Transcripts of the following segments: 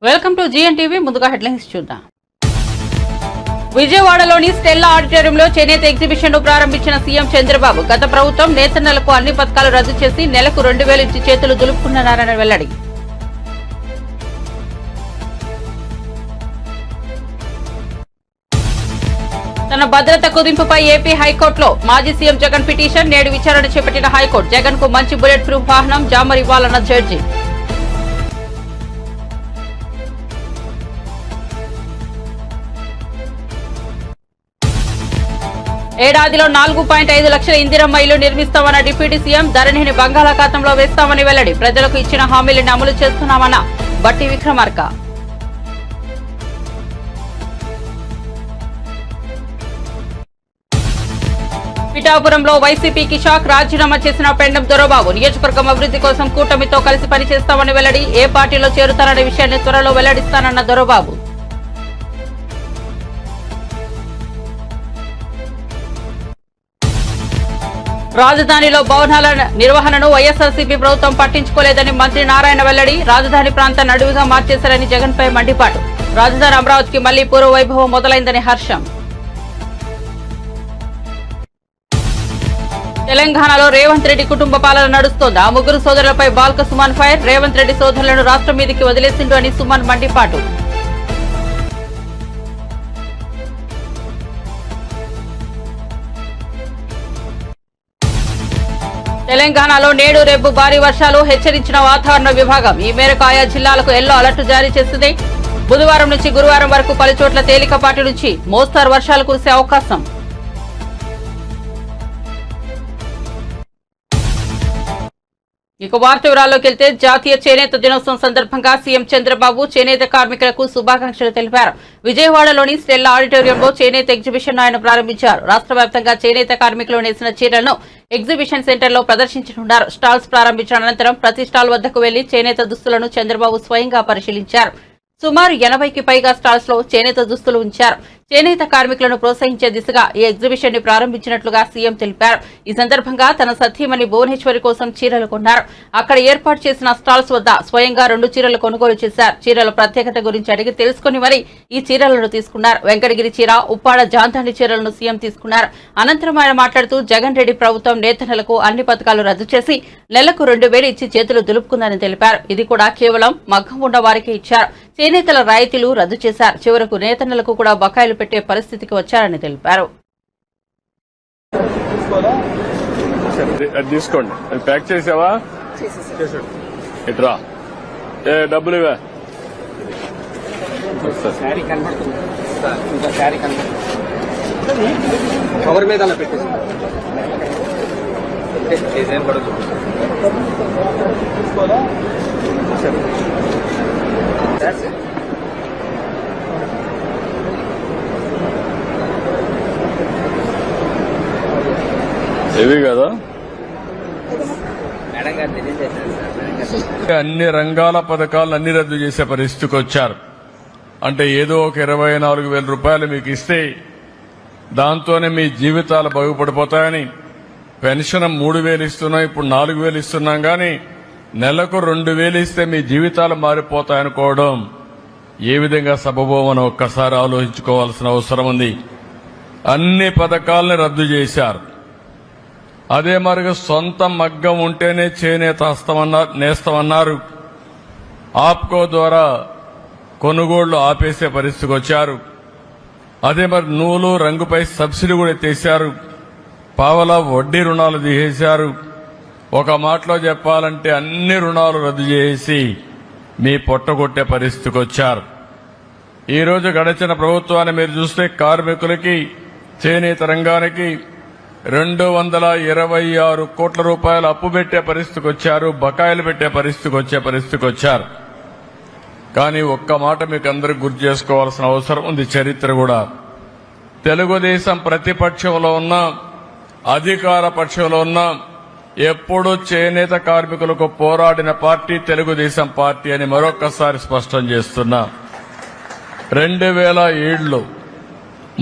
Welcome to జిఎన్టీవీ. ముందుగా headlines చూద్దాం. విజయవాడలోని స్టెల్లా ఆడిటోరియంలో చేనేత ఎగ్జిబిషన్ ను ప్రారంభించిన సీఎం చంద్రబాబు. గత ప్రభుత్వం నేతన్నలకు అన్ని పథకాలు రద్దు చేసి నెలకు 2,000 ఇచ్చి చేతులు దులుపుకున్నారని వెల్లడి. తన భద్రత కుదింపుపై ఏపీ హైకోర్టులో మాజీ సీఎం జగన్ పిటిషన్. నేడు విచారణ చేపట్టిన హైకోర్టు. జగన్ కు మంచి బుల్లెట్ ప్రూఫ్ వాహనం జామర్ ఇవ్వాలన్న జడ్జి. ఏడాదిలో 4.5 లక్షల ఇందిరమ్మ ఇల్లు నిర్మిస్తామన్న డిప్యూటీ సీఎం. ధరణిని బంగాళాఖాతంలో వేస్తామని వెల్లడి. ప్రజలకు ఇచ్చిన హామీలను అమలు చేస్తున్నామన్న బట్టి విక్రమార్క. పిఠాపురంలో వైసీపీకి షాక్. రాజీనామా చేసిన పెండం దొరబాబు. నియోజకవర్గం అభివృద్ధి కోసం కూటమితో కలిసి పనిచేస్తామని వెల్లడి. ఏ పార్టీలో చేరుతారనే విషయాన్ని త్వరలో వెల్లడిస్తానన్న దొరబాబు. రాజధానిలో భవనాల నిర్వహణను వైఎస్ఆర్సీపీ ప్రభుత్వం పట్టించుకోలేదని మంత్రి నారాయణ వెల్లడి. రాజధాని ప్రాంతాన్ని అడవిగా మార్చేశారని జగన్ పై మండిపాటు. రాజధాని అమరావతికి మళ్లీ పూర్వ వైభవం మొదలైందని హర్షం. తెలంగాణలో రేవంత్ రెడ్డి కుటుంబ పాలన నడుస్తోంది. ఆ ముగ్గురు సోదరులపై బాల్క సుమన్ ఫైర్. రేవంత్ రెడ్డి సోదరులను రాష్ట్రం మీదికి వదిలేసిండు అని సుమన్ మండిపాటు. తెలంగాణలో నేడు రేపు భారీ వర్షాలు హెచ్చరించిన వాతావరణ విభాగం. ఈ మేరకు ఆయా జిల్లాలకు ఎల్లో అలర్ట్ జారీ చేసింది. బుధవారం నుంచి గురువారం వరకు పలు చోట్ల తేలికపాటి నుంచి మోస్తరు వర్షాలు కురిసే అవకాశం. ఇక వార్త వివరాల్లోకి వెళ్తే, జాతీయ చేనేత దినోత్సవం సందర్భంగా సీఎం చంద్రబాబు చేనేత కార్మికులకు శుభాకాంక్షలు తెలిపారు. విజయవాడలోని స్టెల్లా ఆడిటోరియంలో చేనేత ఎగ్జిబిషన్ ఆయన ప్రారంభించారు. రాష్ట్ర వ్యాప్తంగా చేనేత కార్మికులు నేసిన చీరలను ఎగ్జిబిషన్ సెంటర్లో ప్రదర్శించనున్నారు. స్టాల్స్ ప్రారంభించిన అనంతరం ప్రతి స్టాల్ వద్దకు వెళ్లి చేనేత దుస్తులను చంద్రబాబు స్వయంగా పరిశీలించారు. సుమారు 80కి పైగా స్టాల్స్ లో చేనేత దుస్తులు ఉంచారు. చేనేత కార్మికులను ప్రోత్సహించే దిశగా ఈ ఎగ్జిబిషన్ ని ప్రారంభించినట్లుగా సీఎం తెలిపారు. ఈ సందర్భంగా తన సతీమణి భువనేశ్వరి కోసం చీరలు కొన్నారు. అక్కడ ఏర్పాటు చేసిన స్టాల్స్ వద్ద స్వయంగా 2 చీరలు కొనుగోలు చేశారు. చీరల ప్రత్యేకత గురించి అడిగి తెలుసుకుని మరి ఈ చీరలను తీసుకున్నారు. వెంకటగిరి చీర, ఉప్పాడ జాంతాండి చీరలను సీఎం తీసుకున్నారు. అనంతరం ఆయన మాట్లాడుతూ జగన్ రెడ్డి ప్రభుత్వం నేతన్నలకు అన్ని పథకాలు రద్దు చేసి నెలకు 2,000 ఇచ్చి చేతులు దులుపుకుందని తెలిపారు. ఇది కూడా కేవలం మగ్గం ఉన్న వారికే ఇచ్చారు. చేనేతల రాయితీలు రద్దు చేశారు. చివరకు నేతన్నలకు కూడా బకాయిలు పెట్టే పరిస్థితికి వచ్చారని తెలిపారు. తీసుకోండి, ప్యాక్ చేసావా? ఇట్రా, డబ్బులు ఇవా. కవర్ మీద అలా పెట్టేసి డిజైన్ పడదు. ఇవి కదా అన్ని రంగాల పథకాలను అన్ని రద్దు చేసే పరిస్థితికి వచ్చారు. అంటే ఏదో ఒక 24,000 రూపాయలు మీకు ఇస్తే దాంతోనే మీ జీవితాలు బాగుపడిపోతాయని పెన్షన్ 3,000 ఇస్తున్నాం, ఇప్పుడు 4,000 ఇస్తున్నాం. కానీ నెలకు 2,000 ఇస్తే మీ జీవితాలు మారిపోతాయనుకోవడం ఏ విధంగా సబబోమని ఒక్కసారి ఆలోచించుకోవాల్సిన అవసరం ఉంది. అన్ని పథకాలను రద్దు చేశారు. అదే మరిగా సొంత మగ్గం ఉంటేనే చేనేత నేస్తామన్నారు. ఆప్కో ద్వారా కొనుగోళ్లు ఆపేసే పరిస్థితికి వచ్చారు. అదే మరి నూలు రంగుపై సబ్సిడీ కూడా ఎత్తేశారు. పావలా వడ్డీ రుణాలు తీసేశారు. ఒక మాటలో చెప్పాలంటే అన్ని రుణాలు రద్దు చేసి మీ పొట్టగొట్టే పరిస్థితికి వచ్చారు. ఈరోజు గడిచిన ప్రభుత్వాన్ని మీరు చూస్తే కార్మికులకి, చేనేత రంగానికి 226 కోట్ల రూపాయలు అప్పు పెట్టే పరిస్థితికి వచ్చారు. బకాయిలు పెట్టే పరిస్థితికి వచ్చారు. కానీ ఒక్క మాట మీకు అందరికి గుర్తు చేసుకోవాల్సిన అవసరం ఉంది. చరిత్ర కూడా తెలుగుదేశం ప్రతిపక్షంలో ఉన్న, అధికార పక్షంలో ఉన్న ఎప్పుడూ చేనేత కార్మికులకు పోరాడిన పార్టీ తెలుగుదేశం పార్టీ అని మరొక్కసారి స్పష్టం చేస్తున్నా. 2007లో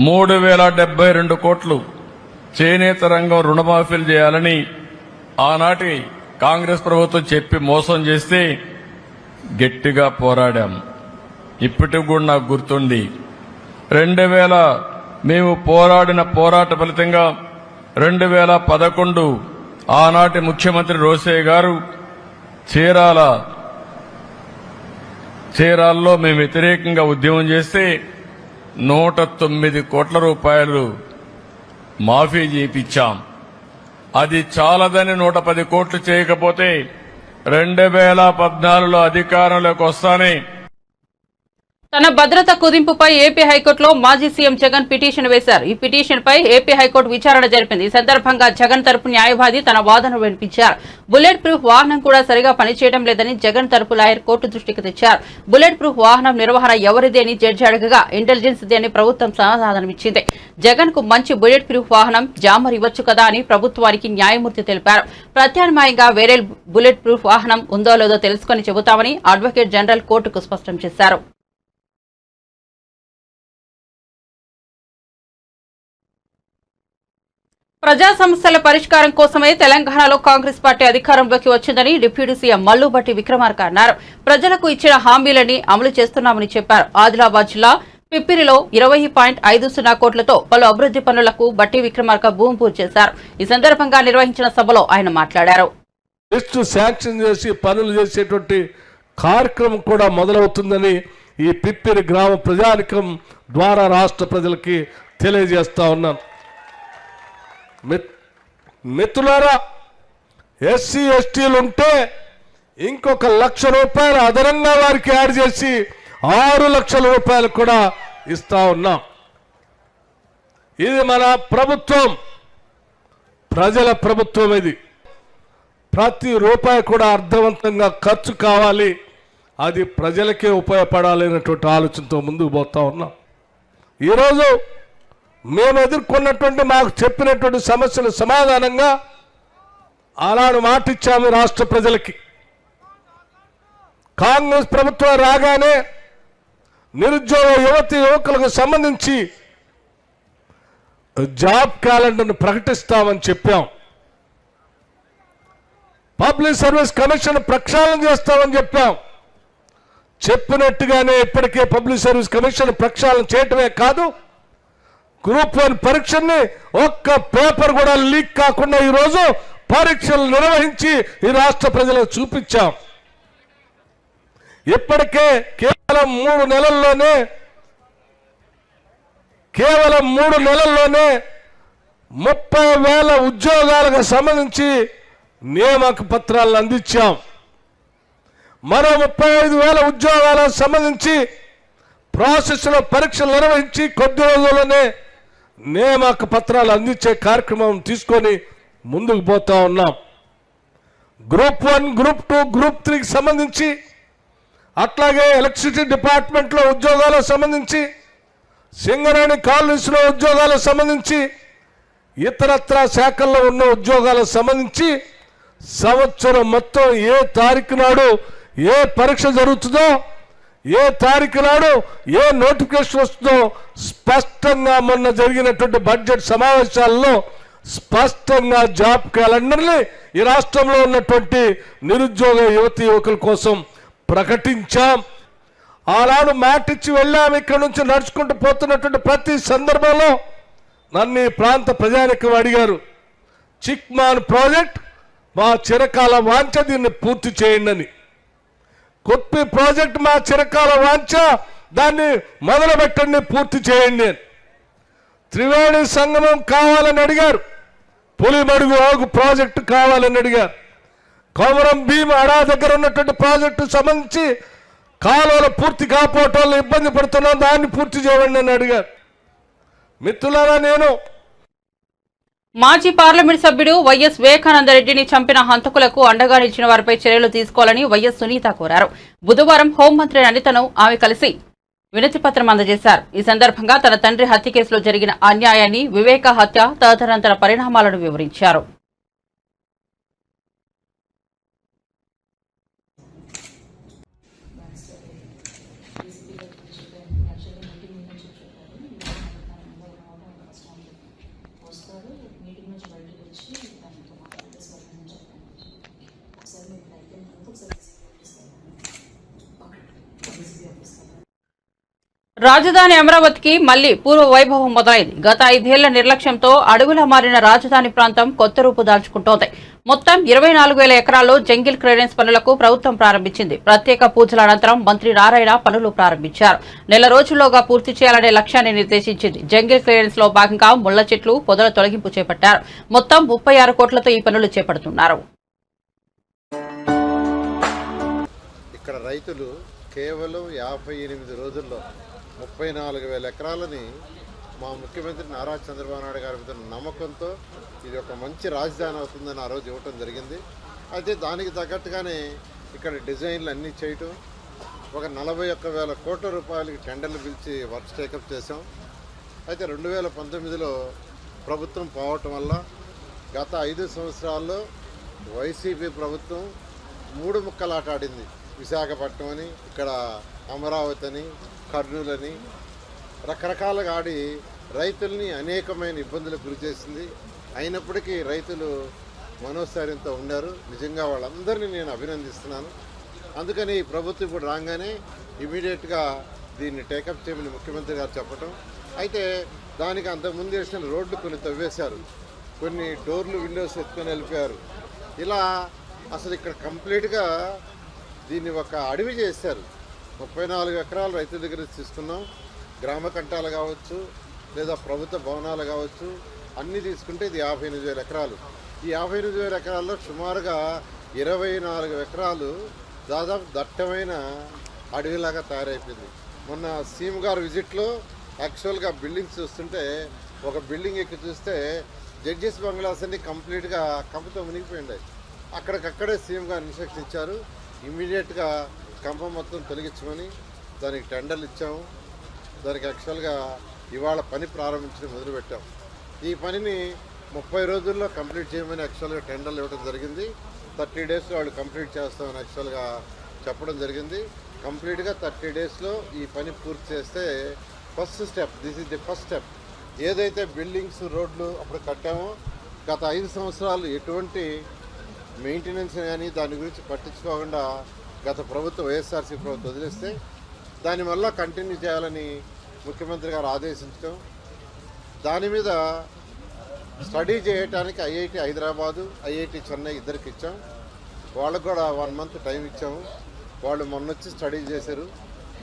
3,072 కోట్లు చేనేత రంగం రుణమాఫీలు చేయాలని ఆనాటి కాంగ్రెస్ ప్రభుత్వం చెప్పి మోసం చేస్తే గట్టిగా పోరాడాం. ఇప్పటికి కూడా నాకు గుర్తుంది. 2000 మేము పోరాడిన పోరాట ఫలితంగా 2011 ఆనాటి ముఖ్యమంత్రి రోసయ్య గారు చీరాల్లో మేము వ్యతిరేకంగా ఉద్యమం చేస్తే 109 కోట్ల రూపాయలు మాఫీ చేయించాం. అది చాలదని 110 కోట్లు చేయకపోతే 2014లో అధికారంలోకి వస్తానే తన భద్రత కుదింపుపై ఏపీ హైకోర్టులో మాజీ సీఎం జగన్ పిటిషన్ వేశారు. ఈ పిటిషన్ పై ఏపీ హైకోర్టు విచారణ జరిపింది. ఈ సందర్భంగా జగన్ తరపు న్యాయవాది తన వాదన వినిపించారు. బుల్లెట్ ప్రూఫ్ వాహనం కూడా సరిగా పనిచేయడం లేదని జగన్ తరపు లాయర్ కోర్టు దృష్టికి తెచ్చారు. బుల్లెట్ ప్రూఫ్ వాహనం నిర్వహణ ఎవరిది అని జడ్జి అడగగా ఇంటెలిజెన్స్ ది అని ప్రభుత్వం సమాధానమిచ్చింది. జగన్ కు మంచి బుల్లెట్ ప్రూఫ్ వాహనం జామర్ ఇవ్వచ్చు కదా అని ప్రభుత్వానికి న్యాయమూర్తి తెలిపారు. ప్రత్యామ్నాయంగా వేరే బుల్లెట్ ప్రూఫ్ వాహనం ఉందో లేదో తెలుసుకుని చెబుతామని అడ్వకేట్ జనరల్ కోర్టుకు స్పష్టం చేశారు. ప్రజా సమస్యల పరిష్కారం కోసమే తెలంగాణలో కాంగ్రెస్ పార్టీ అధికారంలోకి వచ్చిందని డిప్యూటీ సీఎం మల్లుబట్టి విక్రమార్క అన్నారు. ప్రజలకు ఇచ్చిన హామీలని అమలు చేస్తున్నామని చెప్పారు. ఆదిలాబాద్ జిల్లా పిప్పిరిలో 20.50 కోట్లతో పలు అభివృద్ది పనులకు బట్టి విక్రమార్క భూమి పూజ చేశారు. ఈ సందర్భంగా నిర్వహించిన సభలో ఆయన మాట్లాడారు. శాంక్షన్ చేసి పనులు చేసేటువంటి కార్యక్రమం కూడా మొదలవుతుందని ఈ పిప్పిరి గ్రామ ప్రజానికం ద్వారా రాష్ట్ర ప్రజలకి తెలియజేస్తా ఉన్నాను. మిత్రులారా, ఎస్సీ ఎస్టీలు ఉంటే ఇంకొక 1 లక్ష రూపాయలు అదనంగా వారికి యాడ్ చేసి 6 లక్షల రూపాయలు కూడా ఇస్తా ఉన్నాం. ఇది మన ప్రభుత్వం, ప్రజల ప్రభుత్వం. ఇది ప్రతి రూపాయి కూడా అర్థవంతంగా ఖర్చు కావాలి, అది ప్రజలకే ఉపయోగపడాలనేటువంటి ఆలోచనతో ముందుకు పోతా ఉన్నాం. ఈరోజు మేము ఎదుర్కొన్నటువంటి మాకు చెప్పినటువంటి సమస్యల సమాధానంగా అలాంటి మాట ఇచ్చాము రాష్ట్ర ప్రజలకి. కాంగ్రెస్ ప్రభుత్వం రాగానే నిరుద్యోగ యువకులకు సంబంధించి జాబ్ క్యాలెండర్ను ప్రకటిస్తామని చెప్పాం. పబ్లిక్ సర్వీస్ కమిషన్ ప్రక్షాళన చేస్తామని చెప్పాం. చెప్పినట్టుగానే ఇప్పటికే పబ్లిక్ సర్వీస్ కమిషన్ ప్రక్షాళన చేయటమే కాదు, గ్రూప్ 1 పరీక్షల్ని ఒక్క పేపర్ కూడా లీక్ కాకుండా ఈరోజు పరీక్షలు నిర్వహించి ఈ రాష్ట్ర ప్రజలకు చూపించాం. ఇప్పటికే కేవలం 3 నెలల్లోనే 30,000 ఉద్యోగాలకు సంబంధించి నియామక పత్రాలను అందించాం. మరో 35,000 ఉద్యోగాలకు సంబంధించి ప్రాసెస్లో పరీక్షలు నిర్వహించి కొద్ది రోజుల్లోనే నియామక పత్రాలు అందించే కార్యక్రమం తీసుకొని ముందుకు పోతా ఉన్నాం. గ్రూప్ 1, గ్రూప్ 2, గ్రూప్ 3కి సంబంధించి, అట్లాగే ఎలక్ట్రిసిటీ డిపార్ట్మెంట్లో ఉద్యోగాలకు సంబంధించి, సింగరేణి కాలనీస్లో ఉద్యోగాలకు సంబంధించి, ఇతరత్ర శాఖల్లో ఉన్న ఉద్యోగాలకు సంబంధించి సంవత్సరం మొత్తం ఏ తారీఖు నాడు ఏ పరీక్ష జరుగుతుందో, ఏ తారీఖు నాడు ఏ నోటిఫికేషన్ వస్తుందో స్పష్టంగా మొన్న జరిగినటువంటి బడ్జెట్ సమావేశాల్లో స్పష్టంగా జాబ్ క్యాలెండర్ని ఈ రాష్ట్రంలో ఉన్నటువంటి నిరుద్యోగ యువకుల కోసం ప్రకటించాం. ఆనాడు మాటిచ్చి వెళ్ళాము. ఇక్కడ నుంచి నడుచుకుంటూ పోతున్నటువంటి ప్రతి సందర్భంలో నన్ను ఈ ప్రాంత ప్రజానికం అడిగారు, చిక్మాన్ ప్రాజెక్ట్ మా చిరకాల వాంఛ, దీన్ని పూర్తి చేయండి అని. కొప్పి ప్రాజెక్ట్ మా చిరకాల వాంఛ, దాన్ని మొదలు పెట్టండి, పూర్తి చేయండి అని. త్రివేణి సంగమం కావాలని అడిగారు, పులిమడుగు ఆగు ప్రాజెక్టు కావాలని అడిగారు. కొమరం భీమ్ అడా దగ్గర ఉన్నటువంటి ప్రాజెక్టు సంబంధించి కాలువలు పూర్తి కాకపోవటం వల్ల ఇబ్బంది పడుతున్నాం, దాన్ని పూర్తి చేయండి అని అడిగారు. మిత్రులారా, నేను మాజీ పార్లమెంట్ సభ్యుడు వైఎస్ వివేకానందరెడ్డిని చంపిన హంతకులకు అండగా నిలిచిన వారిపై చర్యలు తీసుకోవాలని వైఎస్ సునీత కోరారు. బుధవారం హోంమంత్రి అనితను ఆమె కలిసి వినతిపత్రం అందజేశారు. ఈ సందర్భంగా తన తండ్రి హత్య కేసులో జరిగిన అన్యాయాన్ని, వివేక హత్య తదనంతర పరిణామాలను వివరించారు. రాజధాని అమరావతికి మళ్లీ పూర్వ వైభవం మొదలైంది. గత 5 ఏళ్ల నిర్లక్ష్యంతో అడవులా మారిన రాజధాని ప్రాంతం కొత్త రూపు దాల్చుకుంటోంది. మొత్తం 24,000 ఎకరాల్లో జంగిల్ క్లియరెన్స్ పనులకు ప్రభుత్వం ప్రారంభించింది. ప్రత్యేక పూజల అనంతరం మంత్రి నారాయణ పనులు ప్రారంభించారు. నెల రోజుల్లోగా పూర్తి చేయాలనే లక్ష్యాన్ని నిర్దేశించింది. జంగిల్ క్లియరెన్స్ లో భాగంగా ముళ్ల చెట్లు, పొదల తొలగింపు చేపట్టారు. మొత్తం 36 కోట్లతో ఈ పనులు చేపడుతున్నారు. ఇక్కడ రైతులు కేవలం 58 రోజుల్లో 34,000 ఎకరాలని మా ముఖ్యమంత్రి నారా చంద్రబాబు నాయుడు గారి మీద నమ్మకంతో ఇది ఒక మంచి రాజధాని అవుతుందని ఆ రోజు ఇవ్వటం జరిగింది. అయితే దానికి తగ్గట్టుగానే ఇక్కడ డిజైన్లు అన్నీ చేయటం, ఒక 41,000 కోట్ల రూపాయలకి టెండర్లు పిలిచి వర్క్స్ టేకప్ చేసాం. అయితే 2019లో ప్రభుత్వం పోవటం వల్ల గత 5 సంవత్సరాల్లో వైసీపీ ప్రభుత్వం 3 ముక్కలాట ఆడింది. విశాఖపట్నం అని, ఇక్కడ అమరావతి అని, కర్నూలు అని రకరకాలుగా ఆడి రైతుల్ని అనేకమైన ఇబ్బందులకు గురి చేసింది. అయినప్పటికీ రైతులు మనోస్థైర్యంతో ఉన్నారు. నిజంగా వాళ్ళందరినీ నేను అభినందిస్తున్నాను. అందుకని ఈ ప్రభుత్వం ఇప్పుడు రాగానే ఇమీడియట్గా దీన్ని టేకప్ చేయమని ముఖ్యమంత్రి గారు చెప్పటం. అయితే దానికి అంతకుముందు వేసిన రోడ్లు కొన్ని తవ్వేశారు, కొన్ని డోర్లు విండోస్ ఎత్తుకొని వెళ్ళిపోయారు. ఇలా అసలు ఇక్కడ కంప్లీట్గా దీన్ని ఒక అడవి చేశారు. 34 ఎకరాలు రైతుల దగ్గర తీసుకున్నాం. గ్రామ కంటాలు కావచ్చు, లేదా ప్రభుత్వ భవనాలు కావచ్చు, అన్నీ తీసుకుంటే ఇది 58,000 ఎకరాలు. ఈ 58,000 ఎకరాల్లో సుమారుగా 24 ఎకరాలు దాదాపు దట్టమైన అడవిలాగా తయారైపోయింది. మొన్న సీఎం గారు విజిట్లో యాక్చువల్గా బిల్డింగ్స్ చూస్తుంటే ఒక బిల్డింగ్ ఎక్కి చూస్తే జడ్జెస్ బంగ్లాస్ అన్ని కంప్లీట్గా కంపతో మునిగిపోయింది. అక్కడికక్కడే సీఎం గారు ఇన్స్ట్రక్షన్ ఇచ్చారు, ఇమ్మీడియట్గా కంప మొత్తం తొలగించమని. దానికి టెండర్లు ఇచ్చాము. దానికి యాక్చువల్గా ఇవాళ పని ప్రారంభించడం మొదలుపెట్టాం. ఈ పనిని 30 రోజుల్లో కంప్లీట్ చేయమని యాక్చువల్గా టెండర్లు ఇవ్వడం జరిగింది. 30 డేస్లో వాళ్ళు కంప్లీట్ చేస్తామని యాక్చువల్గా చెప్పడం జరిగింది. కంప్లీట్గా 30 డేస్లో ఈ పని పూర్తి చేస్తే first step, this is the first step. ఏదైతే బిల్డింగ్స్, రోడ్లు అప్పుడు కట్టామో గత 5 సంవత్సరాలు ఎటువంటి మెయింటెనెన్స్ కానీ దాని గురించి పట్టించుకోకుండా గత ప్రభుత్వం వైఎస్ఆర్సీ ప్రభుత్వం వదిలేస్తే దాని వల్ల కంటిన్యూ చేయాలని ముఖ్యమంత్రి గారు ఆదేశించడం, దాని మీద స్టడీ చేయడానికి ఐఐటి హైదరాబాదు, ఐఐటి చెన్నై ఇద్దరికి ఇచ్చాం. వాళ్ళకు కూడా 1 మంత్ టైం ఇచ్చాము. వాళ్ళు మొన్నొచ్చి స్టడీ చేశారు.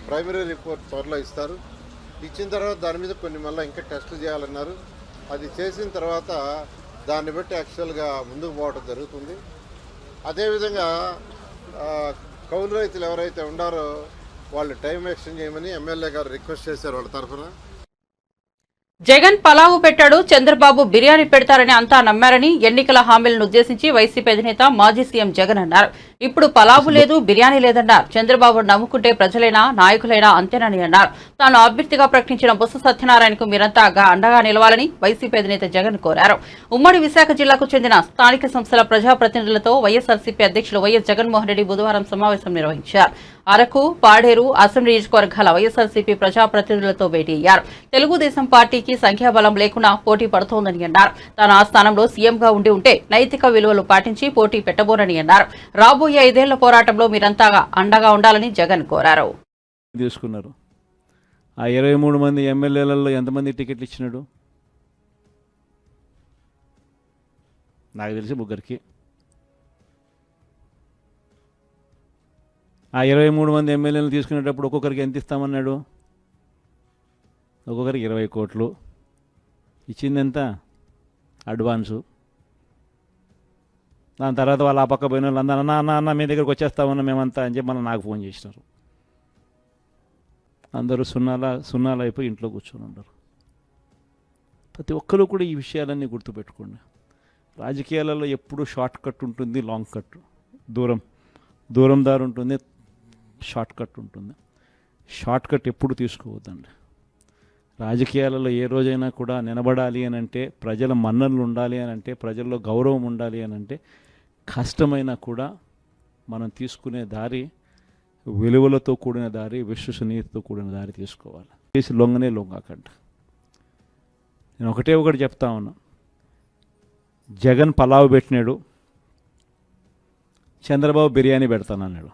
ప్రైమరీ రిపోర్ట్ త్వరలో ఇస్తారు. ఇచ్చిన తర్వాత దాని మీద కొన్ని మళ్ళీ ఇంకా టెస్టులు చేయాలన్నారు. అది చేసిన తర్వాత దాన్ని బట్టి యాక్చువల్గా ముందుకు పోవడం జరుగుతుంది. అదేవిధంగా కౌలు రైతులు ఎవరైతే ఉండారో వాళ్ళు టైం ఎక్స్టెండ్ చేయమని ఎమ్మెల్యే గారు రిక్వెస్ట్ చేశారు వాళ్ళ తరఫున. జగన్ పలావు పెట్టాడు, చంద్రబాబు బిర్యానీ పెడతారని అంతా నమ్మారని ఎన్నికల హామీలను ఉద్దేశించి వైసీపీ అధినేత మాజీ సీఎం జగన్ అన్నారు. ఇప్పుడు పలావు లేదు, బిర్యానీ లేదన్నారు. చంద్రబాబు నమ్ముకుంటే ప్రజలైనా నాయకులైనా అంతేనని అన్నారు. తాను అభ్యర్థిగా ప్రకటించిన బొత్స సత్యనారాయణకు మీరంతా అండగా నిలవాలని వైసీపీ అధినేత జగన్ కోరారు. ఉమ్మడి విశాఖ జిల్లాకు చెందిన స్థానిక సంస్థల ప్రజాప్రతినిధులతో వైఎస్ఆర్సీపీ అధ్యక్షులు వైఎస్ జగన్మోహన్ రెడ్డి బుధవారం సమావేశం నిర్వహించారు. అరకు, పాడేరు అసెంబ్లీ నియోజకవర్గాల వైఎస్ఆర్సీపీ ప్రజాప్రతినిధులతో భేటీ అయ్యారు. తెలుగుదేశం పార్టీకి సంఖ్యాబలం లేకుండా పోటీ పడుతోందని అన్నారు. తాను ఆ స్థానంలో సీఎంగా ఉంటే నైతిక విలువలు పాటించి పోటీ పెట్టబోనని అన్నారు. రాబోయే 5 ఏళ్ల పోరాటంలో మీరంతా అండగా ఉండాలని జగన్ కోరారు. తీసుకున్నారు. ఆ 23 మంది ఎమ్మెల్యేలలో ఎంతమంది టికెట్లు ఇచ్చినాడు? నాకు తెలిసి 3కి. ఆ 23 మంది ఎమ్మెల్యేలు తీసుకునేటప్పుడు ఒక్కొక్కరికి ఎంత ఇస్తామన్నాడు? ఒక్కొక్కరికి 20 కోట్లు. ఇచ్చింది ఎంత? అడ్వాన్సు. దాని తర్వాత వాళ్ళు ఆ పక్క పోయిన వాళ్ళు అందరూ అన్న మీ దగ్గరికి వచ్చేస్తామన్నా మేమంతా అని చెప్పి మళ్ళీ నాకు ఫోన్ చేసినారు. అందరూ సున్నాలు అయిపోయి ఇంట్లో కూర్చొని ఉన్నారు. ప్రతి ఒక్కరూ కూడా ఈ విషయాలన్నీ గుర్తుపెట్టుకోండి. రాజకీయాలలో ఎప్పుడు షార్ట్ కట్ ఉంటుంది, లాంగ్ కట్, దూరం దారి ఉంటుంది, షార్ట్ కట్ ఉంటుంది. షార్ట్ కట్ ఎప్పుడు తీసుకోవద్దండి. రాజకీయాలలో ఏ రోజైనా కూడా నిలబడాలి అని అంటే, ప్రజల మన్ననలు ఉండాలి అని అంటే, ప్రజల్లో గౌరవం ఉండాలి అని అంటే కష్టమైనా కూడా మనం తీసుకునే దారి విలువలతో కూడిన దారి, విశ్వసనీయతతో కూడిన దారి తీసుకోవాలి. చేసి లొంగకండి. నేను ఒకటి చెప్తా ఉన్నా. జగన్ పలావు పెట్టినాడు, చంద్రబాబు బిర్యానీ పెడతానన్నాడు.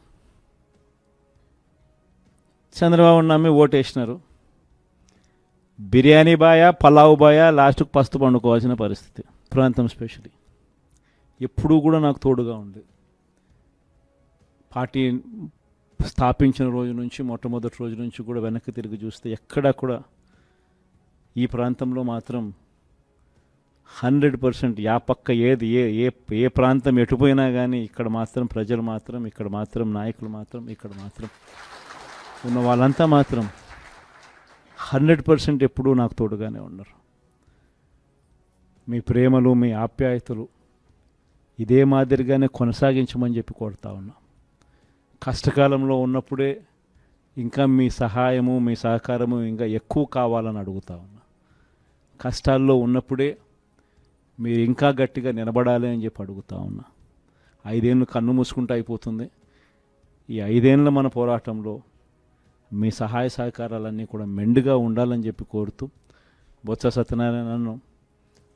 చంద్రబాబు నమ్మి ఓటేసినారు, బిర్యానీ బాయా పలావ్ బాయా లాస్ట్కు పస్తు పండుకోవాల్సిన పరిస్థితి. ప్రాంతం స్పెషలీ ఎప్పుడూ కూడా నాకు తోడుగా ఉంది. పార్టీ స్థాపించిన రోజు నుంచి మొట్టమొదటి రోజు నుంచి కూడా వెనక్కి తిరిగి చూస్తే ఎక్కడా కూడా ఈ ప్రాంతంలో మాత్రం 100% యా పక్క ఏది ఏ ప్రాంతం ఎటుపోయినా కానీ ఇక్కడ మాత్రం ప్రజలు మాత్రం, ఇక్కడ మాత్రం నాయకులు మాత్రం, ఇక్కడ మాత్రం ఉన్న వాళ్ళంతా మాత్రం 100% ఎప్పుడూ నాకు తోడుగానే ఉన్నారు. మీ ప్రేమలు, మీ ఆప్యాయతలు ఇదే మాదిరిగానే కొనసాగించమని చెప్పి కోరుతా ఉన్నా. కష్టకాలంలో ఉన్నప్పుడే ఇంకా మీ సహాయము, మీ సహకారము ఇంకా ఎక్కువ కావాలని అడుగుతా ఉన్నా. కష్టాల్లో ఉన్నప్పుడే మీరు ఇంకా గట్టిగా నిలబడాలి అని చెప్పి అడుగుతా ఉన్నా. 5 ఏళ్ళు కన్ను మూసుకుంటూ అయిపోతుంది. ఈ 5 ఏళ్ళ మన పోరాటంలో మీ సహాయ సహకారాలన్నీ కూడా మెండుగా ఉండాలని చెప్పి కోరుతూ బొత్స సత్యనారాయణను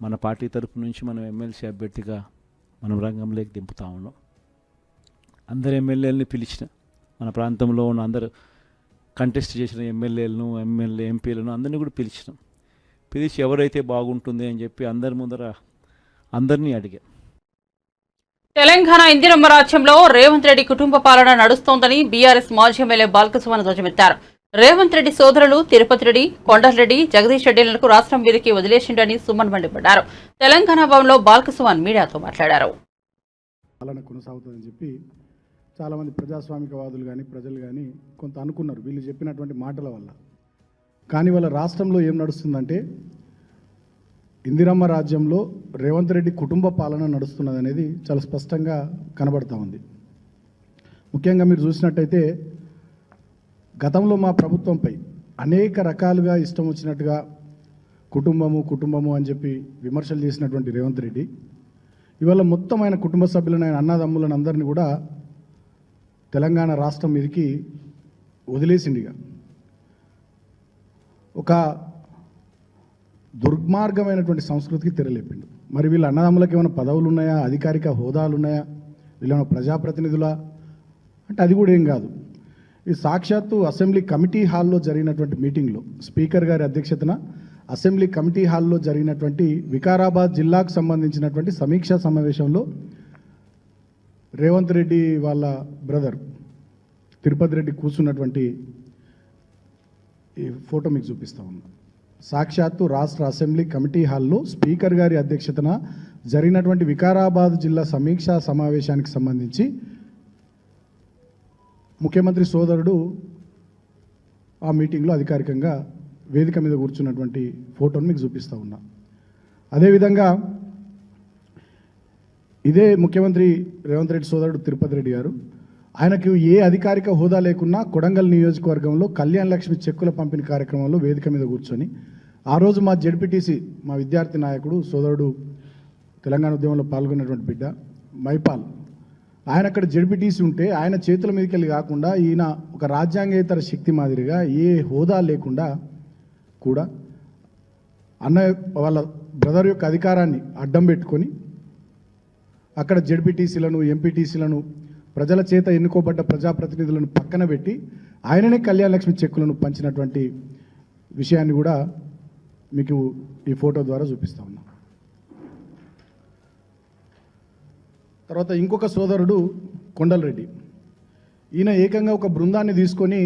మన పార్టీ తరపు నుంచి మనం ఎమ్మెల్సీ అభ్యర్థిగా మనం రంగంలోకి దింపుతా ఉన్నాం. అందరు ఎమ్మెల్యేలని పిలిచిన, మన ప్రాంతంలో ఉన్న అందరు కంటెస్ట్ చేసిన ఎమ్మెల్యేలను, ఎంపీలను అందరినీ కూడా పిలిచి ఎవరైతే బాగుంటుంది అని చెప్పి అందరి ముందర అందరినీ అడిగా. తెలంగాణ ఇందిరమ్మ రాజ్యంలో రేవంత్ రెడ్డి కుటుంబ పాలన నడుస్తోందని బీఆర్ఎస్ మాజీ ఎమ్మెల్యే బాల్కసుమన్ ధ్వజమెత్తారు. రేవంత్ రెడ్డి సోదరులు తిరుపతి రెడ్డి, కొండలరెడ్డి, జగదీష్ రెడ్డిలకు రాష్ట్రం వీరికి వదిలేసిండని సుమన్ మండిపడ్డారు. తెలంగాణ భవన్లో బాల్కసుమన్ మీడియాతో మాట్లాడారు. పాలన కొనసాగుతుందని చెప్పి చాలామంది ప్రజాస్వామికవాదులు కానీ ప్రజలు కానీ కొంత అనుకున్నారు వీళ్ళు చెప్పినటువంటి మాటల వల్ల. కానీ వాళ్ళ రాష్ట్రంలో ఏం నడుస్తుందంటే ఇందిరమ్మ రాజ్యంలో రేవంత్ రెడ్డి కుటుంబ పాలన నడుస్తున్నది అనేది చాలా స్పష్టంగా కనబడతా ఉంది. ముఖ్యంగా మీరు చూసినట్టయితే గతంలో మా ప్రభుత్వంపై అనేక రకాలుగా ఇష్టం వచ్చినట్టుగా కుటుంబము అని చెప్పి విమర్శలు చేసినటువంటి రేవంత్ రెడ్డి ఇవాళ మొత్తం ఆయన కుటుంబ సభ్యులను, ఆయన అన్నదమ్ములను అందరినీ కూడా తెలంగాణ రాష్ట్రం మీదకి వదిలేసిండిగా ఒక దుర్మార్గమైనటువంటి సంస్కృతికి తెరలేపిండు. మరి వీళ్ళ అన్నదమ్ములకు ఏమైనా పదవులు ఉన్నాయా, అధికారిక హోదాలు ఉన్నాయా, వీళ్ళేమైనా ప్రజాప్రతినిధులా అంటే అది కూడా ఏం కాదు. ఈ సాక్షాత్తు అసెంబ్లీ కమిటీ హాల్లో జరిగినటువంటి మీటింగ్లో స్పీకర్ గారి అధ్యక్షతన అసెంబ్లీ కమిటీ హాల్లో జరిగినటువంటి వికారాబాద్ జిల్లాకు సంబంధించినటువంటి సమీక్షా సమావేశంలో రేవంత్ రెడ్డి వాళ్ళ బ్రదర్ తిరుపతి రెడ్డి కూర్చున్నటువంటి ఈ ఫోటో మీకు చూపిస్తా ఉన్నా. సాక్షాత్తు రాష్ట్ర అసెంబ్లీ కమిటీ హాల్లో స్పీకర్ గారి అధ్యక్షతన జరిగినటువంటి వికారాబాద్ జిల్లా సమీక్షా సమావేశానికి సంబంధించి ముఖ్యమంత్రి సోదరుడు ఆ మీటింగ్లో అధికారికంగా వేదిక మీద కూర్చున్నటువంటి ఫోటోను మీకు చూపిస్తూ ఉన్నా. అదేవిధంగా ఇదే ముఖ్యమంత్రి రేవంత్ రెడ్డి సోదరుడు తిరుపతి రెడ్డి గారు ఆయనకు ఏ అధికారిక హోదా లేకున్నా కొడంగల్ నియోజకవర్గంలో కళ్యాణ లక్ష్మి చెక్కుల పంపిణీ కార్యక్రమంలో వేదిక మీద కూర్చొని ఆ రోజు మా జెడ్పీటీసీ, మా విద్యార్థి నాయకుడు సోదరుడు, తెలంగాణ ఉద్యమంలో పాల్గొన్నటువంటి బిడ్డ మైపాల్, ఆయన అక్కడ జెడ్పీటీసీ ఉంటే ఆయన చేతుల మీదకి వెళ్ళి కాకుండా ఈయన ఒక రాజ్యాంగేతర శక్తి మాదిరిగా ఏ హోదా లేకుండా కూడా అన్నయ్య వాళ్ళ బ్రదర్ యొక్క అధికారాన్ని అడ్డం పెట్టుకొని అక్కడ జెడ్పీటీసీలను, ఎంపీటీసీలను, ప్రజల చేత ఎన్నుకోబడ్డ ప్రజాప్రతినిధులను పక్కన పెట్టి ఆయననే కళ్యాణ లక్ష్మి చెక్కులను పంచినటువంటి విషయాన్ని కూడా మీకు ఈ ఫోటో ద్వారా చూపిస్తా ఉన్నా. తర్వాత ఇంకొక సోదరుడు కొండలరెడ్డి, ఈయన ఏకంగా ఒక బృందాన్ని తీసుకొని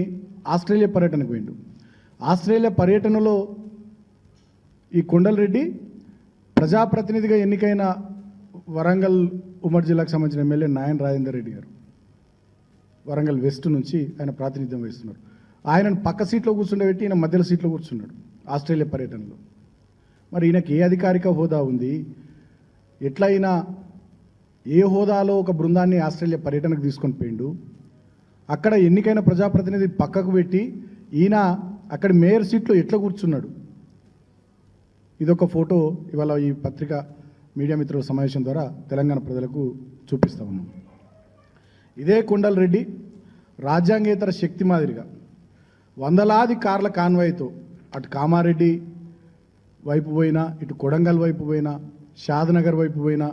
ఆస్ట్రేలియా పర్యటనకు పోయిండు. ఆస్ట్రేలియా పర్యటనలో ఈ కొండలరెడ్డి ప్రజాప్రతినిధిగా ఎన్నికైన వరంగల్ ఉమ్మడి జిల్లాకు సంబంధించిన ఎమ్మెల్యే నాయన్ రాజేందర్ రెడ్డి గారు వరంగల్ వెస్ట్ నుంచి ఆయన ప్రాతినిధ్యం వహిస్తున్నారు. ఆయనను పక్క సీట్లో కూర్చుండబెట్టి ఈయన మధ్యలో సీట్లో కూర్చున్నాడు ఆస్ట్రేలియా పర్యటనలో. మరి ఈయనకి ఏ అధికారిక హోదా ఉంది, ఎట్లా అయినా ఏ హోదాలో ఒక బృందాన్ని ఆస్ట్రేలియా పర్యటనకు తీసుకొని పోయిండు, అక్కడ ఎన్నికైన ప్రజాప్రతినిధి పక్కకు పెట్టి ఈయన అక్కడ మేయర్ సీట్లో ఎట్లా కూర్చున్నాడు. ఇదొక ఫోటో ఇవాళ ఈ పత్రిక మీడియా మిత్రుల సమావేశం ద్వారా తెలంగాణ ప్రజలకు చూపిస్తా ఉన్నాం. ఇదే కొండలరెడ్డి రాజ్యాంగేతర శక్తి మాదిరిగా వందలాది కార్ల కాన్వాయ్తో అటు కామారెడ్డి వైపు పోయినా, ఇటు కొడంగల్ వైపు పోయినా, షాద్నగర్ వైపు పోయినా,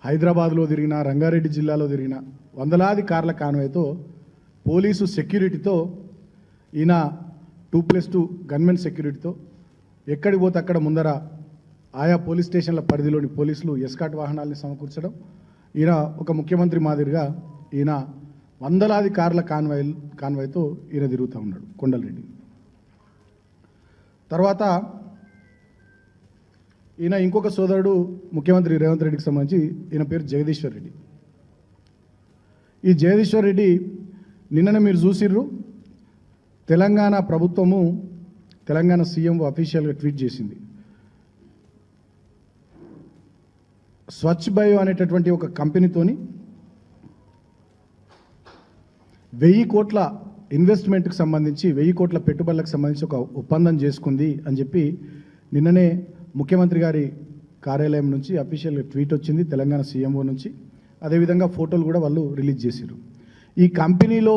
హైదరాబాద్లో తిరిగినా, రంగారెడ్డి జిల్లాలో తిరిగినా వందలాది కార్ల కాన్వాయ్తో పోలీసు సెక్యూరిటీతో ఈయన 2+2 గన్మెన్ సెక్యూరిటీతో ఎక్కడికి పోతే అక్కడ ముందర ఆయా పోలీస్ స్టేషన్ల పరిధిలోని పోలీసులు ఎస్కాట్ వాహనాల్ని సమకూర్చడం, ఈయన ఒక ముఖ్యమంత్రి మాదిరిగా ఈయన వందలాది కార్ల కాన్వాయ్తో ఈయన తిరుగుతూ ఉన్నాడు కొండలరెడ్డి. తర్వాత ఈయన ఇంకొక సోదరుడు ముఖ్యమంత్రి రేవంత్ రెడ్డికి సంబంధించి, ఈయన పేరు జగదీశ్వర్ రెడ్డి. ఈ జగదీశ్వర్ రెడ్డి నిన్ననే మీరు చూసిర్రు, తెలంగాణ ప్రభుత్వము తెలంగాణ సీఎం అఫీషియల్గా ట్వీట్ చేసింది. స్వచ్ఛ్ బయో అనేటటువంటి ఒక కంపెనీతోని 1000 కోట్ల ఇన్వెస్ట్మెంట్కి సంబంధించి 1000 కోట్ల పెట్టుబడులకు సంబంధించి ఒక ఒప్పందం చేసుకుంది అని చెప్పి నిన్ననే ముఖ్యమంత్రి గారి కార్యాలయం నుంచి అఫీషియల్గా ట్వీట్ వచ్చింది, తెలంగాణ సీఎంఓ నుంచి. అదేవిధంగా ఫోటోలు కూడా వాళ్ళు రిలీజ్ చేశారు. ఈ కంపెనీలో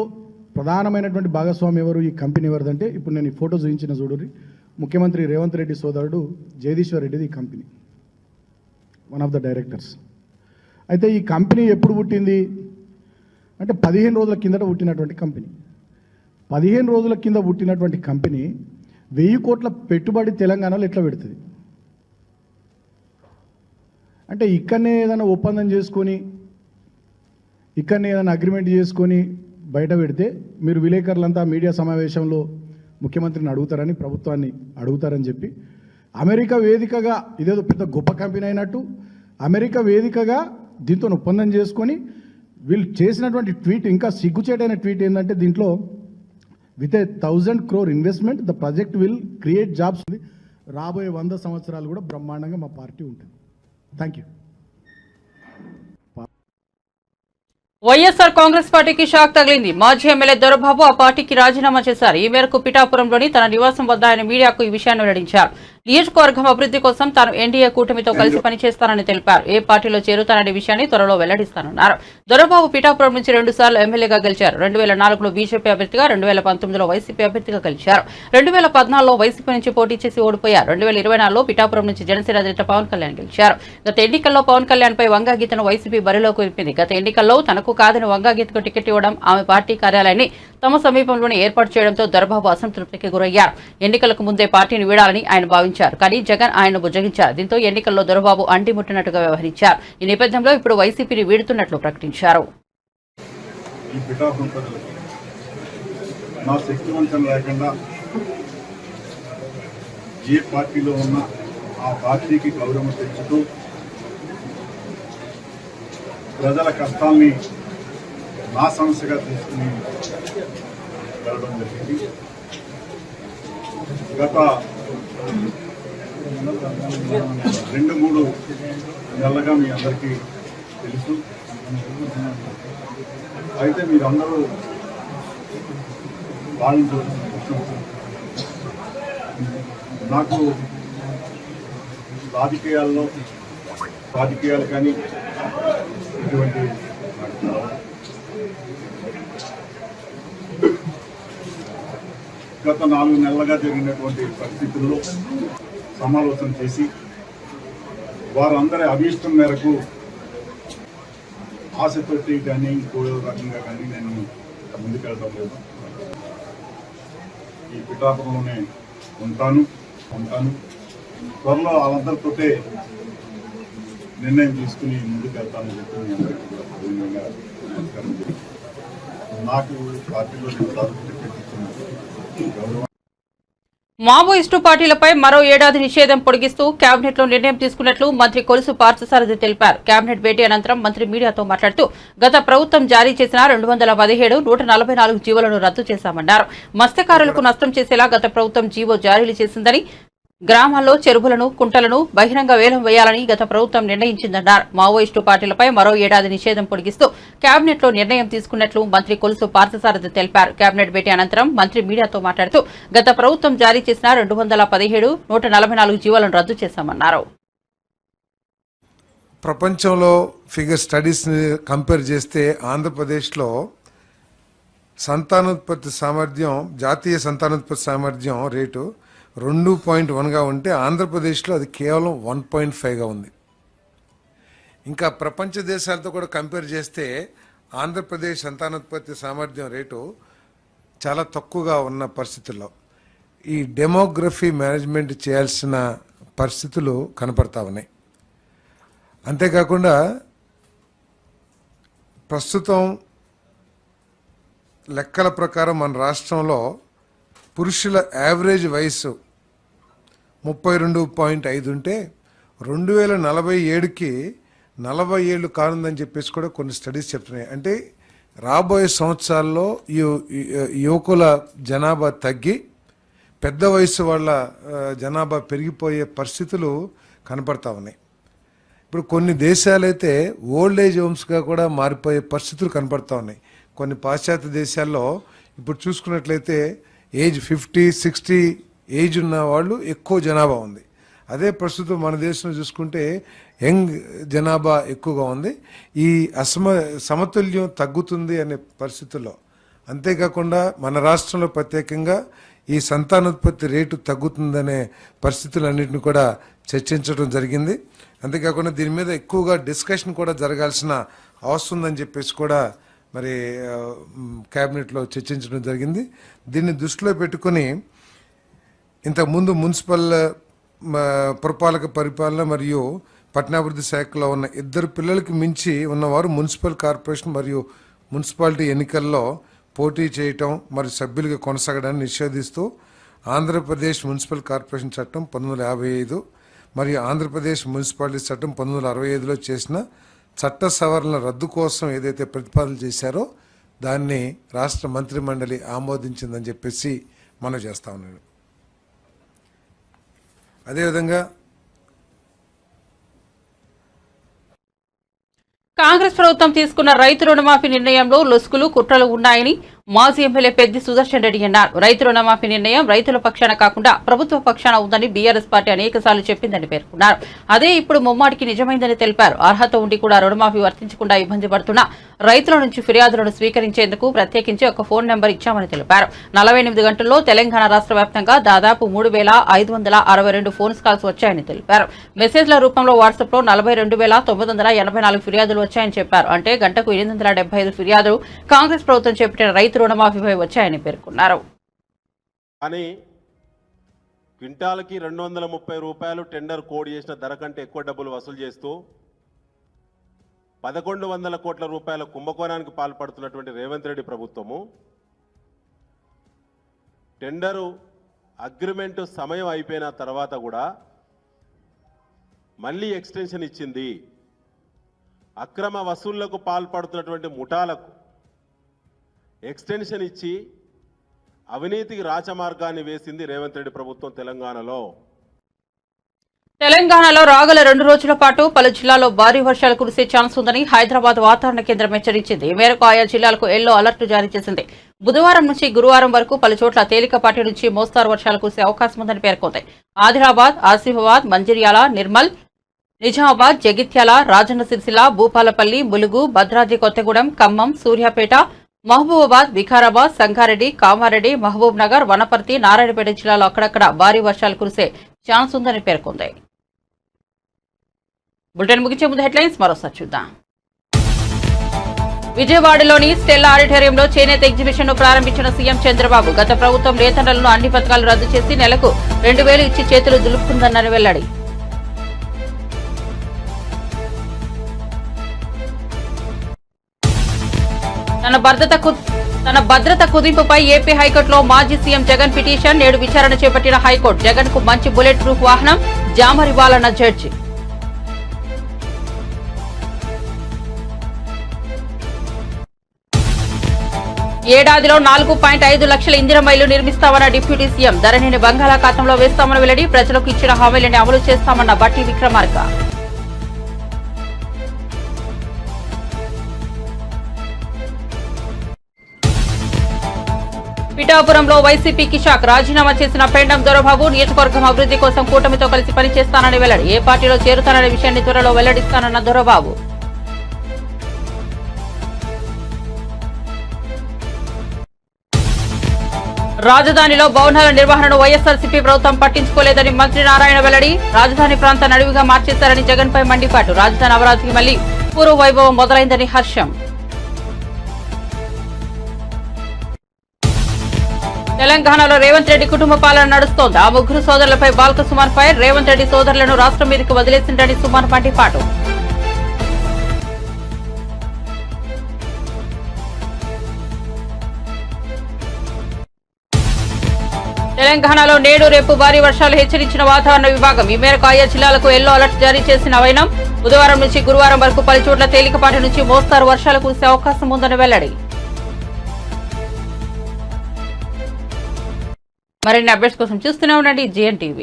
ప్రధానమైనటువంటి భాగస్వామి ఎవరు, ఈ కంపెనీ ఎవరిదంటే ఇప్పుడు నేను ఈ ఫోటో చూపించిన చూడండి, ముఖ్యమంత్రి రేవంత్ రెడ్డి సోదరుడు జగదీశ్వర్ రెడ్డిది ఈ company, one of the directors. అయితే ఈ కంపెనీ ఎప్పుడు పుట్టింది అంటే 15 రోజుల కిందట పుట్టినటువంటి కంపెనీ. 15 రోజుల కింద పుట్టినటువంటి కంపెనీ 1000 కోట్ల పెట్టుబడి తెలంగాణలో ఎట్లా పెడుతుంది అంటే ఇక్కడనే ఏదైనా ఒప్పందం చేసుకొని, ఇక్కడనే ఏదైనా అగ్రిమెంట్ చేసుకొని బయట పెడితే మీరు విలేకరులంతా మీడియా సమావేశంలో ముఖ్యమంత్రిని అడుగుతారని, ప్రభుత్వాన్ని అడుగుతారని చెప్పి అమెరికా వేదికగా ఇదేదో పెద్ద గొప్ప కంపెనీ అయినట్టు అమెరికా వేదికగా దీంతో ఒప్పందం చేసుకొని వీళ్ళు చేసినటువంటి ట్వీట్, ఇంకా సిగ్గుచేటైన ట్వీట్ ఏంటంటే దీంట్లో with 1000 crore investment the project will create jobs. రాబోయే 100 సంవత్సరాలు కూడా బ్రహ్మాండంగా మా పార్టీ ఉంటుంది. Thank you. వైఎస్ఆర్ కాంగ్రెస్ పార్టీకి షాక్ తగిలింది. మాజీ ఎమ్మెల్యే దొరబాబు ఆ పార్టీకి రాజీనామా చేశారు. ఈ మేరకు పిఠాపురంలోని తన నివాసం వద్ద ఆయన మీడియాకు ఈ విషయాన్ని వెల్లడించారు. నియోజకవర్గం అభివృద్ధి కోసం తాను ఎన్డీఏ కూటమితో కలిసి పనిచేస్తానని తెలిపారు. ఏ పార్టీలో చేరుతాననే విషయాన్ని త్వరలో వెల్లడిస్తానన్నారు. దొరబాబు పిఠాపురం నుంచి 2 సార్లు ఎమ్మెల్యేగా గెలిచారు. 2004లో బీజేపీ అభ్యర్థిగా, 2019లో వైసీపీ అభ్యర్థిగా గెలిచారు. 2014లో వైసీపీ నుంచి పోటీ చేసి ఓడిపోయారు. 2024లో పిఠాపురం నుంచి జనసేన అధినేత పవన్ కళ్యాణ్ గెలిచారు. గత ఎన్నికల్లో పవన్ కళ్యాణ్ పై వంగాగీతను వైసీపీ బరిలోకి విప్పింది. గత ఎన్నికల్లో తనకు కాదని వంగాగీతకు టికెట్ ఇవ్వడం, ఆమె పార్టీ కార్యాలయాన్ని తమ సమీపంలోనే ఏర్పాటు చేయడంతో దొరబాబు అసంతృప్తికి గురయ్యారు. ఎన్నికలకు ముందే పార్టీని వీడాలని ఆయన భావించారు. కానీ జగన్ ఆయనను బుజ్జగించారు. దీంతో ఎన్నికల్లో దొరబాబు అంటిముట్టినట్టుగా వ్యవహరించారు. ఈ నేపథ్యంలో ఇప్పుడు వైసీపీని వీడుతున్నట్లు ప్రకటించారు. నా శక్తివంతం లేకుండా ఏ పార్టీలో ఉన్న ఆ పార్టీకి గౌరవం తెచ్చుతూ ప్రజల కష్టాల్ని నా సమస్యగా తీసుకుని వెళ్ళడం జరిగింది. గత 2-3 నెలలుగా మీ అందరికీ తెలుసు. అయితే మీరందరూ వాళ్ళని చూసిన నాకు రాజకీయాలు కానీ ఇటువంటి గత 4 నెలలుగా జరిగినటువంటి పరిస్థితుల్లో సమాలోచన చేసి వారందరి అభీష్టం మేరకు ఆశతోటి కానీ ఇంకో రకంగా కానీ నేను ముందుకెళ్ళడం లేదు. ఈ పిఠాపురంలోనే ఉంటాను. త్వరలో వాళ్ళందరితోటే నిర్ణయం తీసుకుని ముందుకెళ్తానని చెప్పి నాకు పార్టీలో గౌరవం. మావోయిస్టు పార్టీలపై మరో ఏడాది నిషేధం పొడిగిస్తూ కేబినెట్ లో నిర్ణయం తీసుకున్నట్లు మంత్రి కొలుసు పార్థసారథి తెలిపారు. కేబినెట్ భేటీ అనంతరం మంత్రి మీడియాతో మాట్లాడుతూ గత ప్రభుత్వం జారీ చేసిన 217, 144 జీవోలను రద్దు చేశామన్నారు. మత్స్యకారులకు నష్టం చేసేలా గత ప్రభుత్వం జీవో జారీలు చేసిందని, గ్రామాల్లో చెరువులను, కుంటలను బహిరంగ వేలం వేయాలని గత ప్రభుత్వం నిర్ణయించిందన్నారు. మావోయిస్టు పార్టీలపై మరో ఏడాది నిషేధం పొడిగిస్తూ కేబినెట్ లో నిర్ణయం తీసుకున్నట్లు మంత్రి కొలుసు పార్థసారథి తెలిపారు. కేబినెట్ భేటీ అనంతరం మంత్రి మీడియాతో మాట్లాడుతూ గత ప్రభుత్వం జారీ చేసిన 217, 144 జీవోలను రద్దు చేశామన్నారు. ప్రపంచంలో ఫిగర్ స్టడీస్ని కంపేర్ చేస్తే ఆంధ్రప్రదేశ్లో సంతానోత్పత్తి సామర్థ్యం, జాతీయ సంతానోత్పత్తి సామర్థ్యం రేటు 2.1గా ఉంటే ఆంధ్రప్రదేశ్లో అది కేవలం 1.5గా ఉంది. ఇంకా ప్రపంచ దేశాలతో కూడా కంపేర్ చేస్తే ఆంధ్రప్రదేశ్ సంతానోత్పత్తి సామర్థ్యం రేటు చాలా తక్కువగా ఉన్న పరిస్థితుల్లో ఈ డెమోగ్రఫీ మేనేజ్మెంట్ చేయాల్సిన పరిస్థితులు కనపడతా ఉన్నాయి. అంతేకాకుండా ప్రస్తుతం లెక్కల ప్రకారం మన రాష్ట్రంలో పురుషుల యావరేజ్ వయసు 32.5 ఉంటే 2047కి 40 ఏళ్ళు కానుందని చెప్పేసి కూడా కొన్ని స్టడీస్ చెప్తున్నాయి. అంటే రాబోయే సంవత్సరాల్లో యువకుల జనాభా తగ్గి పెద్ద వయసు వాళ్ళ జనాభా పెరిగిపోయే పరిస్థితులు కనపడతా ఉన్నాయి. ఇప్పుడు కొన్ని దేశాలైతే ఓల్డ్ ఏజ్ హోమ్స్గా కూడా మారిపోయే పరిస్థితులు కనపడతా ఉన్నాయి. కొన్ని పాశ్చాత్య దేశాల్లో ఇప్పుడు చూసుకున్నట్లయితే ఏజ్ 50-60 ఏజ్ ఉన్న వాళ్ళు ఎక్కువ జనాభా ఉంది. అదే ప్రస్తుతం మన దేశంలో చూసుకుంటే యంగ్ జనాభా ఎక్కువగా ఉంది. ఈ సమతుల్యం తగ్గుతుంది అనే పరిస్థితుల్లో, అంతేకాకుండా మన రాష్ట్రంలో ప్రత్యేకంగా ఈ సంతానోత్పత్తి రేటు తగ్గుతుందనే పరిస్థితులన్నింటినీ కూడా చర్చించడం జరిగింది. అంతేకాకుండా దీని మీద ఎక్కువగా డిస్కషన్ కూడా జరగాల్సిన అవసరం ఉందని చెప్పేసి కూడా మరి క్యాబినెట్లో చర్చించడం జరిగింది. దీన్ని దృష్టిలో పెట్టుకొని ఇంతకుముందు మున్సిపల్ పురపాలక పరిపాలన మరియు పట్టణాభివృద్ధి శాఖలో ఉన్న 2 పిల్లలకి మించి ఉన్నవారు మున్సిపల్ కార్పొరేషన్ మరియు మున్సిపాలిటీ ఎన్నికల్లో పోటీ చేయటం మరియు సభ్యులుగా కొనసాగడాన్ని నిషేధిస్తూ ఆంధ్రప్రదేశ్ మున్సిపల్ కార్పొరేషన్ చట్టం 1955 మరియు ఆంధ్రప్రదేశ్ మున్సిపాలిటీ చట్టం 1965లో చేసిన చట్ట సవరణల రద్దు కోసం ఏదైతే ప్రతిపాదన చేశారో దాన్ని రాష్ట్ర మంత్రిమండలి ఆమోదించిందని చెప్పేసి మనం చేస్తా ఉన్నాడు. అదేవిధంగా కాంగ్రెస్ ప్రభుత్వం తీసుకున్న రైతు రుణమాఫీ నిర్ణయంలో లొసుగులు కుట్రలు ఉన్నాయని మాజీ ఎమ్మెల్యే పెద్ది సుదర్శన్ రెడ్డి అన్నారు. రైతు రుణమాఫీ నిర్ణయం రైతుల పక్షాన కాకుండా ప్రభుత్వ పక్షాన ఉందని బీఆర్ఎస్ పార్టీ అనేకసార్లు చెప్పిందని పేర్కొన్నారు. అదే ఇప్పుడు ముమ్మాటికి నిజమైందని తెలిపారు. అర్హత ఉండి కూడా రుణమాఫీ వర్తించకుండా ఇబ్బంది పడుతున్న రైతుల నుంచి ఫిర్యాదులను స్వీకరించేందుకు ప్రత్యేకించి ఒక ఫోన్ నెంబర్ ఇచ్చామని తెలిపారు. 48 గంటల్లో తెలంగాణ రాష్ట్ర వ్యాప్తంగా దాదాపు 3,562 ఫోన్ కాల్స్ వచ్చాయని తెలిపారు. మెసేజ్ల రూపంలో వాట్సాప్ లో 42,984 ఫిర్యాదులు వచ్చాయని చెప్పారు. అంటే గంటకు 875 ఫిర్యాదులు కాంగ్రెస్ ప్రభుత్వం చేపట్టిన రైతు రుణమాఫీపై వచ్చాయని పేర్కొన్నారు. కానీ క్వింటాల్కి 230 రూపాయలు టెండర్ కోడ్ చేసిన ధర కంటే ఎక్కువ డబ్బులు వసూలు చేస్తూ 1100 కోట్ల రూపాయల కుంభకోణానికి పాల్పడుతున్నటువంటి రేవంత్ రెడ్డి ప్రభుత్వము టెండరు అగ్రిమెంటు సమయం అయిపోయిన తర్వాత కూడా మళ్ళీ ఎక్స్టెన్షన్ ఇచ్చింది. అక్రమ వసూళ్లకు పాల్పడుతున్నటువంటి ముఠాలకు ఎక్స్టెన్షన్ ఇచ్చి అవినీతికి రాచమార్గాన్ని వేసింది రేవంత్ రెడ్డి ప్రభుత్వం తెలంగాణలో. తెలంగాణలో రాగల 2 రోజుల పాటు పలు జిల్లాల్లో భారీ వర్షాలు కురిసే ఛాన్స్ ఉందని హైదరాబాద్ వాతావరణ కేంద్రం హెచ్చరించింది. ఈ మేరకు ఆయా జిల్లాలకు ఎల్లో అలర్ట్ జారీ చేసింది. బుధవారం నుంచి గురువారం వరకు పలు చోట్ల తేలికపాటి నుంచి మోస్తారు వర్షాలు కురిసే అవకాశం ఉందని పేర్కొంది. ఆదిలాబాద్, ఆసిఫాబాద్, మంచిర్యాల, నిర్మల్, నిజామాబాద్, జగిత్యాల, రాజన్న సిరిసిల్ల, భూపాలపల్లి, ములుగు, భద్రాద్రి కొత్తగూడెం, ఖమ్మం, సూర్యాపేట, మహబూబాబాద్, వికారాబాద్, సంగారెడ్డి, కామారెడ్డి, మహబూబ్ నగర్, వనపర్తి, నారాయణపేట జిల్లాలో అక్కడక్కడ భారీ వర్షాలు కురిసే ఛాన్స్ ఉందని పేర్కొంది. బులెటిన్ ముగించే ముందు హెడ్లైన్స్ మరోసారి చూద్దాం. విజయవాడలోని స్టెల్లా ఆడిటోరియంలో చేనేత ఎగ్జిబిషన్ ను ప్రారంభించిన సీఎం చంద్రబాబు. గత ప్రభుత్వం నేతన్నలను అన్ని పథకాలు రద్దు చేసి నెలకు 2,000 ఇచ్చి చేతులు దులుపుకుందన్న వెల్లడి. తన భద్రత కుదింపుపై ఏపీ హైకోర్టులో మాజీ సీఎం జగన్ పిటిషన్. నేడు విచారణ చేపట్టిన హైకోర్టు. జగన్ కు మంచి బుల్లెట్ ప్రూఫ్ వాహనం జామరివ్వాలన్న జడ్జి. ఏడాదిలో 4.5 లక్షల ఇందిరమ్మ ఇళ్లు నిర్మిస్తామన్న డిప్యూటీ సీఎం. ధరణిని బంగాళాఖాతంలో వేస్తామని వెల్లడి. ప్రజలకు ఇచ్చిన హామీలను అమలు చేస్తామన్న బట్టి విక్రమార్క. పిఠాపురంలో వైసీపీకి షాక్. రాజీనామా చేసిన పెండం దొరబాబు. నియోజకవర్గం అభివృద్ధి కోసం కూటమితో కలిసి పనిచేస్తానని వెల్లడి. ఏ పార్టీలో చేరుతాననే విషయాన్ని త్వరలో వెల్లడిస్తానన్న దొరబాబు. రాజధానిలో భవనాల నిర్వహణను వైఎస్ఆర్సీపీ ప్రభుత్వం పట్టించుకోలేదని మంత్రి నారాయణ వెల్లడి. రాజధాని ప్రాంతాన్ని అడవిగా మార్చేశారని జగన్ పై మండిపాటు. రాజధాని అమరావతికి మళ్లీ పూర్వ వైభవం మొదలైందని హర్షం. తెలంగాణలో రేవంత్ రెడ్డి కుటుంబ పాలన నడుస్తోంది. ఆ ముగ్గురు సోదరులపై బాల్క సుమన్ ఫైర్. రేవంత్ రెడ్డి సోదరులను రాష్ట్రం మీదకి వదిలేసిందని సుమన్ మండిపాటు. తెలంగాణలో నేడు రేపు భారీ వర్షాలు హెచ్చరించిన వాతావరణ విభాగం. ఈ మేరకు ఆయా జిల్లాలకు ఎల్లో అలర్ట్ జారీ చేసిన వైనం. బుధవారం నుంచి గురువారం వరకు పలు చోట్ల తేలికపాటి నుంచి మోస్తారు వర్షాలు కురిసే అవకాశం ఉందని వెల్లడి. మరిన్ని అప్డేట్స్ కోసం చూస్తూనే ఉండండి GN TV.